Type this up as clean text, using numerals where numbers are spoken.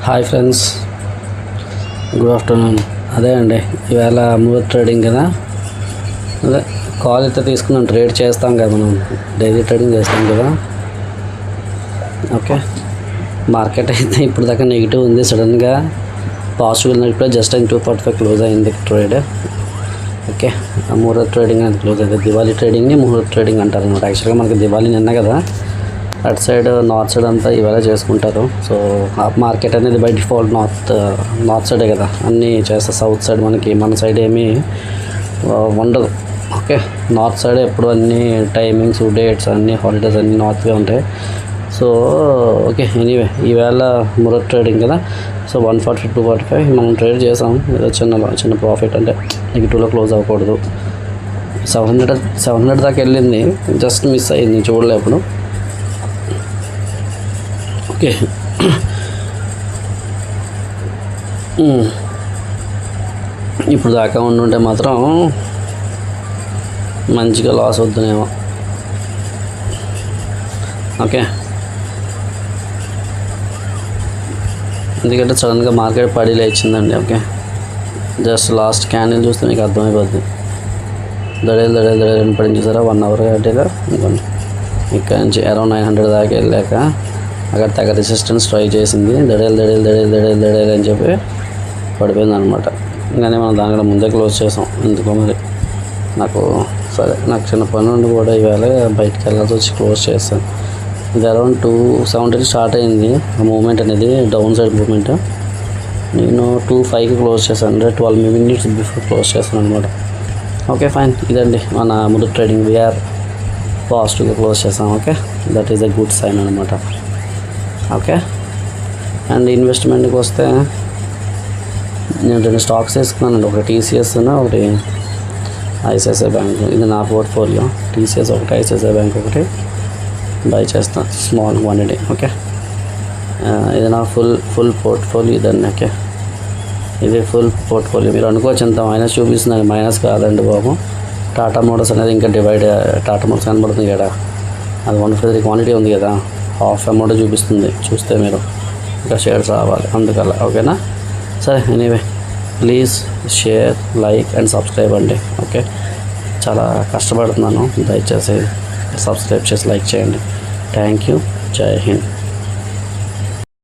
Hi friends, good afternoon. అదే అండి, ఇవాళ మూవీ ట్రేడింగ్ కదా. అదే కాల్ అయితే తీసుకున్నాం, ట్రేడ్ చేస్తాం కదా, మనం డైలీ ట్రేడింగ్ చేస్తాం కదా. ఓకే, మార్కెట్ అయితే ఇప్పుడు దాకా నెగిటివ్ ఉంది, సడన్గా పాజిటివ్ వెళ్ళినప్పుడు జస్ట్ 245 క్లోజ్ అయింది ట్రేడ్. ఓకే, ముహూర్త ట్రేడింగ్ అనేది క్లోజ్ అయింది. దివాళీ ట్రేడింగ్ని ముహూర్త ట్రేడింగ్ అంటారు అనమాట. యాక్చువల్గా మనకి దివాళీ నిన్న కదా, అటు సైడ్ నార్త్ సైడ్ అంతా ఇవాళ చేసుకుంటారు. సో మార్కెట్ అనేది బై డిఫాల్ట్ నార్త్ సైడే కదా అన్నీ చేస్తారు. సౌత్ సైడ్ మన సైడ్ ఏమీ ఉండదు. ఓకే, నార్త్ సైడ్ ఎప్పుడు అన్నీ టైమింగ్స్, డేట్స్ అన్నీ హాలిడేస్ అన్నీ నార్త్గా ఉంటాయి. సో ఓకే, ఎనీవే ఈవేళ ముహూర్త ట్రేడింగ్ కదా. సో 140 245 మనం ట్రేడ్ చేసాం. ఏదో చిన్న ప్రాఫిట్, అంటే నెగిటివ్లో క్లోజ్ అవ్వకూడదు. 700 దాకా వెళ్ళింది, జస్ట్ మిస్ అయింది, చూడలే ఎప్పుడు. ఓకే, ఇప్పుడు దాకా ఉండుంటే మాత్రం మంచిగా లాస్ అవుతుందేమో. ఓకే, ఎందుకంటే సడన్గా మార్కెట్ పడి లేచిందండి. ఓకే, జస్ట్ లాస్ట్ క్యాండిల్ చూస్తే మీకు అర్థమైపోద్ది. దడేలు పడింది చూసారా, 1 అవర్ గట్టిగా. ఇంకోండి ఇక్కడ నుంచి అరౌండ్ 900 దాకా వెళ్ళాక అక్కడ తగ్గ రెసిస్టెన్స్ ట్రై చేసింది. దడేలు అని చెప్పి పడిపోయింది అనమాట. ఇంకానే మనం దానికన్నా ముందే క్లోజ్ చేసాం. ఎందుకో మరి నాకు చిన్న పని ఉండి కూడా ఇవాళ బయటకు వెళ్ళాల్సి వచ్చి క్లోజ్ చేస్తాను. ఇది అరౌండ్ 270 స్టార్ట్ అయింది ఆ మూమెంట్ అనేది, డౌన్ సైడ్ మూమెంట్. నేను 2:05కి క్లోజ్ చేశాను, అంటే 12 minutes బిఫోర్ క్లోజ్ చేస్తాను అనమాట. ఓకే ఫైన్, ఇదండి మన ముహూర్త ట్రేడింగ్. వీఆర్ పాజిటివ్గా క్లోజ్ చేస్తాం. Okay, that is a good sign అనమాట. ఓకే, అండ్ ఇన్వెస్ట్మెంట్కి వస్తే నేను 2 స్టాక్స్ వేసుకున్నానండి. ఒకటి టీసీఎస్, ఒకటి ఐసిఐసిఐ బ్యాంక్. ఇది నా పోర్ట్ఫోలియో. టీసీఎస్ ఒకటి, ఐసిఐసిఐ బ్యాంక్ ఒకటి బై చేస్తాను, స్మాల్ క్వాంటిటీ. ఓకే, ఇది నా ఫుల్ పోర్ట్ఫోలియో ఇదండి. ఓకే, ఇది ఫుల్ పోర్ట్ఫోలియో. మీరు అనుకోవచ్చు ఎంత మైనస్ చూపిస్తుంది, మైనస్ కాదండి బాబు. టాటా మోటార్స్ అనేది ఇంకా డివైడ్, టాటా మోటార్స్ కనబడుతుంది కదా, అది 153 క్వాంటిటీ ఉంది కదా, హాఫ్ అమౌంట్ చూపిస్తుంది. చూస్తే మీరు ఇంకా షేర్స్ రావాలి అందుకల్లా. ఓకేనా, సరే, anyway please share, like and subscribe అండి. ఓకే, చాలా కష్టపడుతున్నాను, దయచేసి సబ్స్క్రైబ్ చేసి లైక్ చేయండి. Thank you. జై హింద్.